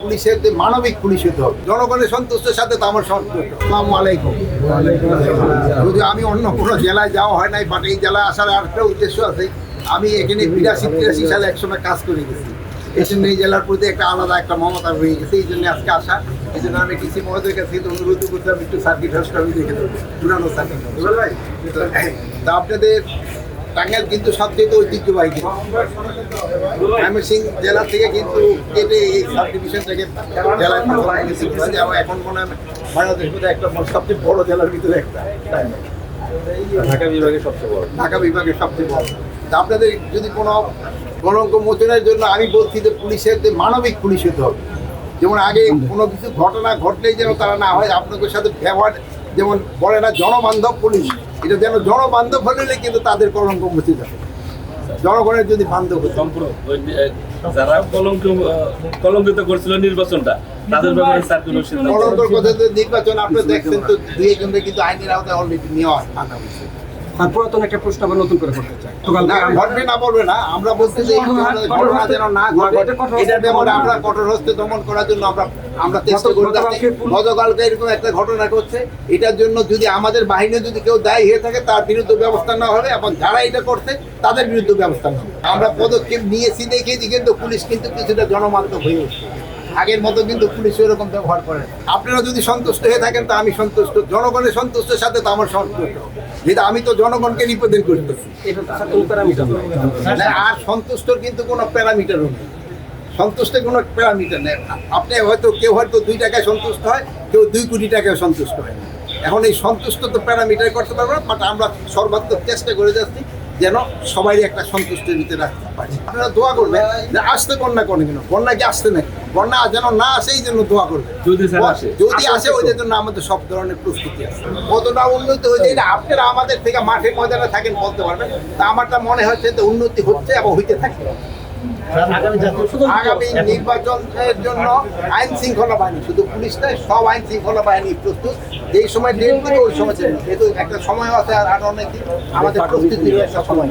পুলিশের যে মানবিক পুলিশ হতে হবে, জনগণের সন্তুষ্টের সাথে তো আমার সন্তুষ্ট। আসসালামু আলাইকুম। যদি আমি অন্য কোনো জেলায় যাওয়া হয় নাই, বাট এই জেলায় আসার আরেকটা উদ্দেশ্য আছে। আমি এখানে 82-83 সালে একসময় কাজ করে গেছি। এই জন্য এই জেলার প্রতি একটা আলাদা একটা মমতা হয়ে গেছে। এই জন্য আজকে আসা। এই জন্য আমি ডিসি মহোদয়ের কাছে অনুরোধ করতাম একটু সার্কিট হাউসটা আমি দেখে দেবো, পুরানো সার্কিট হাউস। তা আপনাদের টাঙ্গাইল কিন্তু সবচেয়ে ঐতিহ্যবাহী ময়মনসিংহ জেলা থেকে কিন্তু কেটে এই সাব ডিভিশনটাকে জেলায় এখন মনে হয় বাংলাদেশের মধ্যে একটা সবচেয়ে বড় জেলার ভিতরে একটা ঢাকা বিভাগের সবচেয়ে বড়। ঢাকা বিভাগের সবচেয়ে বড়। তা আপনাদের যদি কোনো কলঙ্ক মোচনের জন্য আমি বলছি যে পুলিশের যে মানবিক পুলিশ হতে হবে। যেমন আগে কোনো কিছু ঘটনা ঘটলেই যেন তারা না হয়, আপনাদের সাথে ব্যবহার যেমন বলে না জনবান্ধব পুলিশ, এটা যেন জনবান্ধব হলে কিন্তু তাদের কলঙ্ক মুছে যাবে। জনগণের যদি বান্ধব হতো, যারা কলঙ্কিত করছিল নির্বাচনটা, তাদের ব্যাপারে সার্কুলার সিদ্ধান্ত। কলঙ্কর কথা তো নির্বাচন আপনি দেখছেন তো, দুই একজনকে কিন্তু আইনের আওতায় অলরেডি নেওয়া আনা হয়েছে। পুরাতন একটা প্রশ্ন আবার নতুন করে করতে চাই। না ঘটবে না বলবে না, আমরা বলছি যে এই ঘটনা যেন না ঘটে, এটা যেমন আমরা কঠোর হস্তে দমন করার জন্য আমরা চেষ্টা করে যাচ্ছি। গতকালকে এরকম একটা ঘটনা ঘটছে, এটার জন্য যদি আমাদের বাহিনী যদি কেউ দায়ী হয়ে থাকে তার বিরুদ্ধে ব্যবস্থা না হবে, এবং যারা এটা করছে তাদের বিরুদ্ধে ব্যবস্থা না হবে। আমরা পদক্ষেপ নিয়েছি দেখেছি, কিন্তু পুলিশ কিন্তু কিছুটা জনমান্তব হয়ে উঠছে। আগের মতো কিন্তু পুলিশ ওরকম ব্যবহার করে। আপনারা যদি সন্তুষ্ট হয়ে থাকেন তা আমি সন্তুষ্ট, জনগণের সন্তুষ্টের সাথে তো আমার সন্তুষ্ট, যেটা আমি তো জনগণকে রিপ্রেজেন্ট করতেছি। এটা তো কোনো প্যারামিটার নয়। আর সন্তুষ্টর কিন্তু কোনো প্যারামিটারও নেই, সন্তুষ্টের কোনো প্যারামিটার নেই। আপনি হয়তো কেউ 2 টাকায় সন্তুষ্ট হয়, কেউ 2 কোটি টাকায় সন্তুষ্ট হয়। এখন এই সন্তুষ্ট তো প্যারামিটার করতে পারবো না, বাট আমরা সর্বাত্মক চেষ্টা করে যাচ্ছি যেন সবাই একটা সন্তুষ্টির ভিতরে রাখতে পারি। আপনারা দোয়া করবেন যে আসতে বন্যা করে কেন, বন্যা কি আসতে নাকি, বন্যা যেন না আসে এই জন্য দোয়া করবেন। যদি আসে ওই জন্য আমাদের সব ধরনের প্রস্তুতি আছে। কতটা উন্নতি হয়েছে এটা আপনারা আমাদের থেকে মাঠে ময়দানে থাকেন বলতে পারবেন। তা আমারটা মনে হচ্ছে যে উন্নতি হচ্ছে এবং হইতে থাকবে। আগামী নির্বাচনের জন্য আইন শৃঙ্খলা বাহিনী, শুধু পুলিশ নয়, সব আইন শৃঙ্খলা বাহিনী প্রস্তুত। যেই সময় ডেট দিবে ওই সময় একটা সময় আছে, আর অনেক দিন আমাদের প্রস্তুতির একটা সময়।